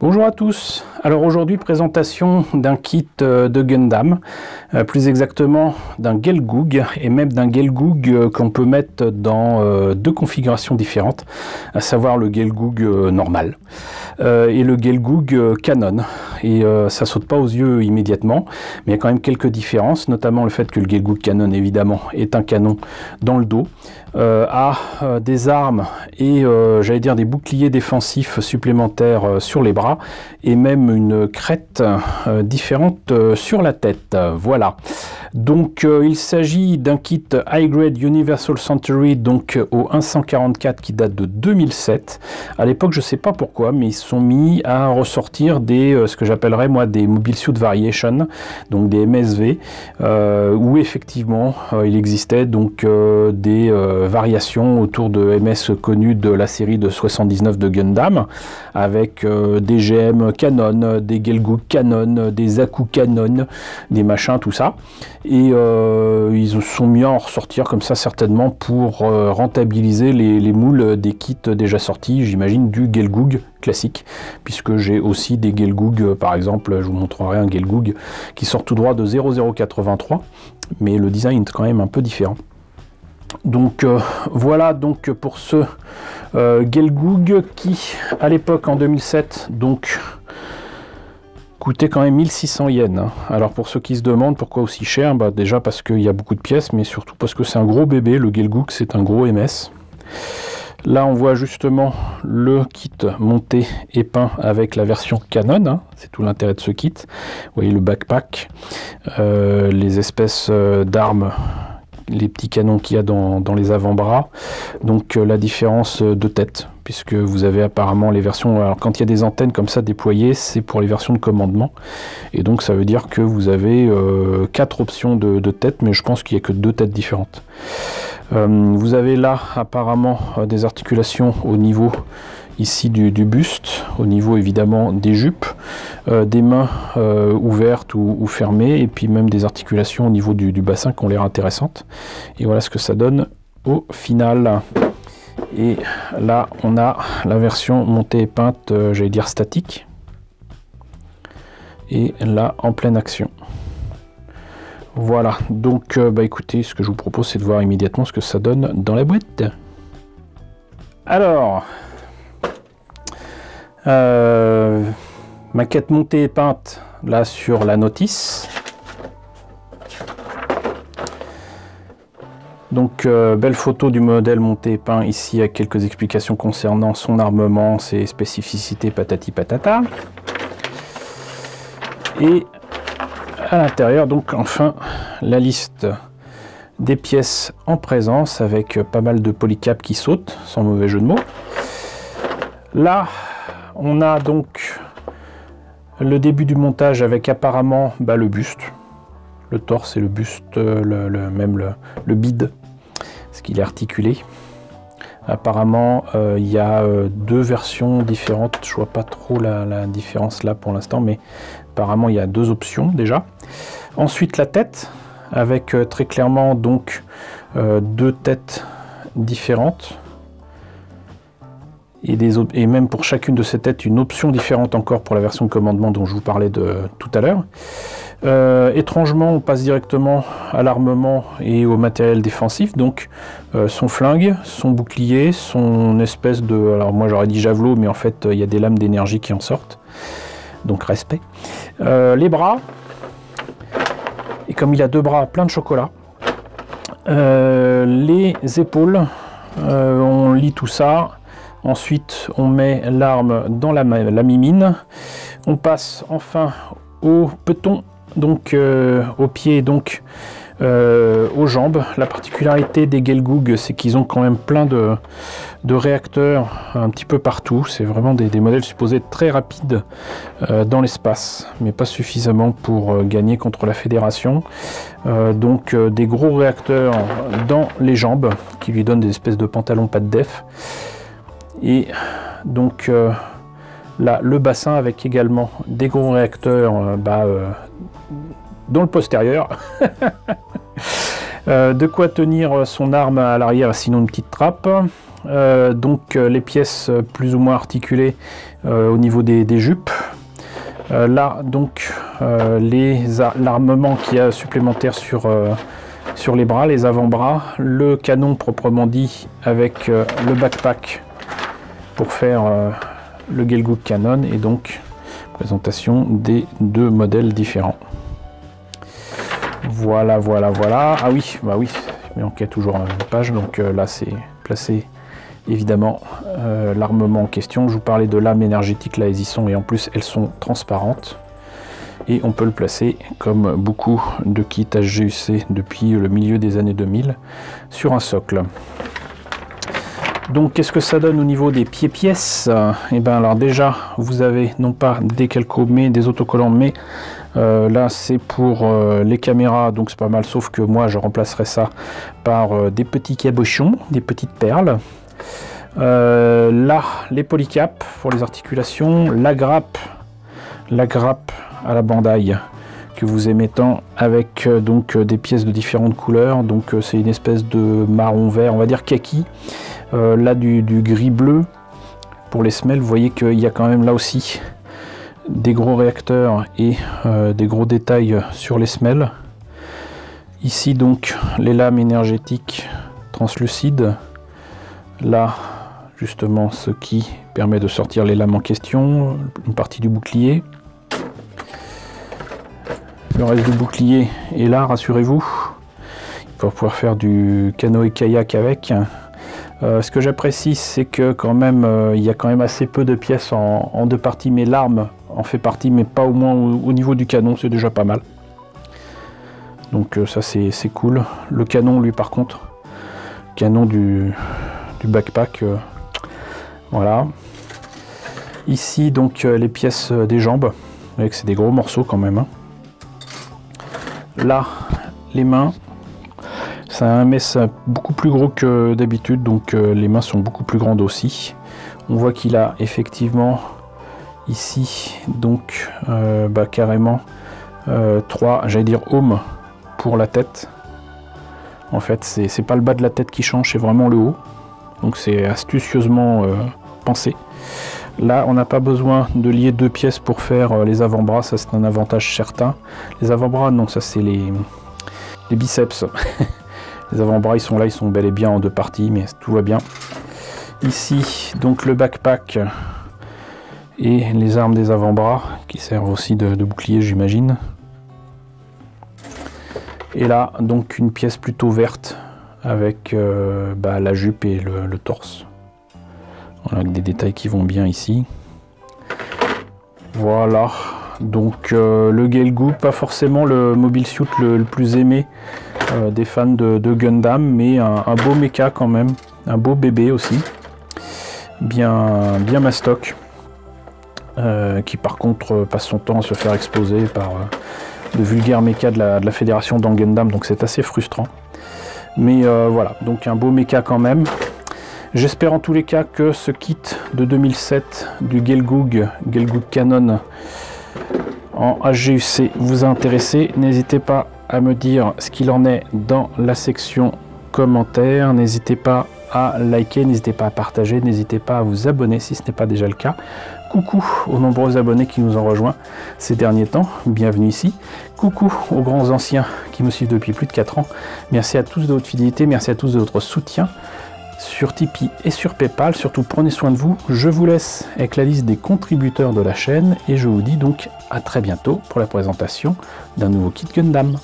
Bonjour à tous. Alors aujourd'hui, présentation d'un kit de Gundam, plus exactement d'un Gelgoog, et même d'un Gelgoog qu'on peut mettre dans deux configurations différentes, à savoir le Gelgoog normal et le Gelgoog Canon. Et ça saute pas aux yeux immédiatement, mais il y a quand même quelques différences, notamment le fait que le Gelgoog Canon, évidemment, est un canon dans le dos, a des armes et j'allais dire des boucliers défensifs supplémentaires sur les bras, et même une crête différente sur la tête. Voilà. Donc il s'agit d'un kit High Grade Universal Century, donc au 144, qui date de 2007. À l'époque, je ne sais pas pourquoi, mais ils se sont mis à ressortir des ce que j'appellerais moi des Mobile Suit Variation, donc des MSV, où effectivement il existait donc des variations autour de MS connus de la série de 79 de Gundam, avec des GM Canon, des Gelgoog Canon, des Zaku Canon, des machins, tout ça. Et ils se sont mis à en ressortir comme ça, certainement pour rentabiliser les moules des kits déjà sortis, j'imagine, du Gelgoog classique, puisque j'ai aussi des Gelgoog, par exemple, je vous montrerai un Gelgoog qui sort tout droit de 0083, mais le design est quand même un peu différent. Donc voilà donc pour ce Gelgoog qui, à l'époque, en 2007, donc coûtait quand même 1600 yens. Hein. Alors pour ceux qui se demandent pourquoi aussi cher, bah déjà parce qu'il y a beaucoup de pièces, mais surtout parce que c'est un gros bébé. Le Gelgoog, c'est un gros MS. Là on voit justement le kit monté et peint avec la version Canon, hein. C'est tout l'intérêt de ce kit. Vous voyez le backpack, les espèces d'armes, les petits canons qu'il y a dans les avant-bras, donc la différence de tête, puisque vous avez apparemment les versions, alors quand il y a des antennes comme ça déployées, c'est pour les versions de commandement, et donc ça veut dire que vous avez 4 options de tête, mais je pense qu'il n'y a que 2 têtes différentes. Vous avez là apparemment des articulations au niveau ici du buste, au niveau évidemment des jupes, des mains ouvertes ou fermées, et puis même des articulations au niveau du bassin qui ont l'air intéressantes. Et voilà ce que ça donne au final. Et là on a la version montée et peinte, j'allais dire statique, et là en pleine action. Voilà, donc bah écoutez, ce que je vous propose, c'est de voir immédiatement ce que ça donne dans la boîte. Alors, maquette montée et peinte là sur la notice. Donc belle photo du modèle monté et peint ici, avec quelques explications concernant son armement, ses spécificités, patati patata. Et à l'intérieur, donc enfin la liste des pièces en présence, avec pas mal de polycaps qui sautent, sans mauvais jeu de mots. Là on a donc le début du montage avec apparemment le buste, le torse et le buste, le bide, ce qu'il est articulé. Apparemment il y a 2 versions différentes, je vois pas trop la différence là pour l'instant, mais apparemment il y a 2 options déjà. Ensuite la tête, avec très clairement donc 2 têtes différentes, et même pour chacune de ces têtes une option différente encore pour la version de commandement dont je vous parlais tout à l'heure. Étrangement, on passe directement à l'armement et au matériel défensif, donc son flingue, son bouclier, son espèce de, alors moi j'aurais dit javelot, mais en fait il y a des lames d'énergie qui en sortent, donc respect. Les bras, et comme il a 2 bras plein de chocolat, les épaules, on lie tout ça. Ensuite, on met l'arme dans la mimine. On passe enfin au peton, donc aux pieds, donc aux jambes. La particularité des Gelgoog, c'est qu'ils ont quand même plein de réacteurs un petit peu partout. C'est vraiment des modèles supposés être très rapides dans l'espace, mais pas suffisamment pour gagner contre la Fédération. Donc des gros réacteurs dans les jambes qui lui donnent des espèces de pantalons pas de def. Et donc là le bassin avec également des gros réacteurs dans le postérieur. De quoi tenir son arme à l'arrière, sinon une petite trappe. donc les pièces plus ou moins articulées au niveau des jupes. Là donc l'armement qu'il y a supplémentaire sur les bras, les avant-bras, le canon proprement dit avec le backpack pour faire le Gelgoog Canon, et donc présentation des deux modèles différents. Voilà. Ah oui, bah oui, il manquait toujours une page, donc là c'est placé évidemment l'armement en question. Je vous parlais de lames énergétiques, là elles y sont, et en plus elles sont transparentes. Et on peut le placer, comme beaucoup de kits HGUC depuis le milieu des années 2000, sur un socle. Donc qu'est-ce que ça donne au niveau des pieds-pièces? Et bien alors déjà, vous avez non pas des calcos mais des autocollants, mais là c'est pour les caméras, donc c'est pas mal, sauf que moi je remplacerai ça par des petits cabochons, des petites perles. Là, les polycaps pour les articulations, la grappe à la bandaille que vous aimez tant, avec donc des pièces de différentes couleurs. Donc c'est une espèce de marron vert, on va dire kaki, là du gris bleu pour les semelles. Vous voyez qu'il y a quand même là aussi des gros réacteurs et des gros détails sur les semelles. Ici donc les lames énergétiques translucides, là justement ce qui permet de sortir les lames en question, une partie du bouclier. Le reste du bouclier est là, rassurez-vous. Il va pouvoir faire du canoë-kayak avec. Ce que j'apprécie, c'est que quand même, il y a quand même assez peu de pièces en deux parties, mais l'arme en fait partie, mais pas au moins au niveau du canon, c'est déjà pas mal. Donc ça c'est cool. Le canon, lui par contre, canon du backpack, voilà. Ici donc les pièces des jambes, vous voyez que c'est des gros morceaux quand même, hein. Là, les mains, c'est un MS beaucoup plus gros que d'habitude, donc les mains sont beaucoup plus grandes aussi. On voit qu'il a effectivement ici, donc carrément 3, j'allais dire ohms pour la tête. En fait, c'est pas le bas de la tête qui change, c'est vraiment le haut. Donc c'est astucieusement pensé. Là, on n'a pas besoin de lier deux pièces pour faire les avant-bras, ça c'est un avantage certain. Les avant-bras, non, ça c'est les biceps. Les avant-bras, ils sont là, ils sont bel et bien en deux parties, mais tout va bien. Ici, donc le backpack et les armes des avant-bras, qui servent aussi de bouclier, j'imagine. Et là, donc une pièce plutôt verte, avec la jupe et le torse. Voilà, avec des détails qui vont bien ici. Voilà, donc le Gelgoog, pas forcément le mobile suit le plus aimé des fans de Gundam, mais un beau mecha quand même, un beau bébé aussi, bien mastoc, qui par contre passe son temps à se faire exploser par de vulgaires mechas de la fédération dans Gundam, donc c'est assez frustrant. Mais voilà, donc un beau mecha quand même. J'espère en tous les cas que ce kit de 2007 du Gelgoog Canon en HGUC vous a intéressé. N'hésitez pas à me dire ce qu'il en est dans la section commentaires. N'hésitez pas à liker, n'hésitez pas à partager, n'hésitez pas à vous abonner si ce n'est pas déjà le cas. Coucou aux nombreux abonnés qui nous ont rejoints ces derniers temps, bienvenue ici. Coucou aux grands anciens qui me suivent depuis plus de 4 ans. Merci à tous de votre fidélité, merci à tous de votre soutien sur Tipeee et sur Paypal. Surtout prenez soin de vous. Je vous laisse avec la liste des contributeurs de la chaîne et je vous dis donc à très bientôt pour la présentation d'un nouveau kit Gundam.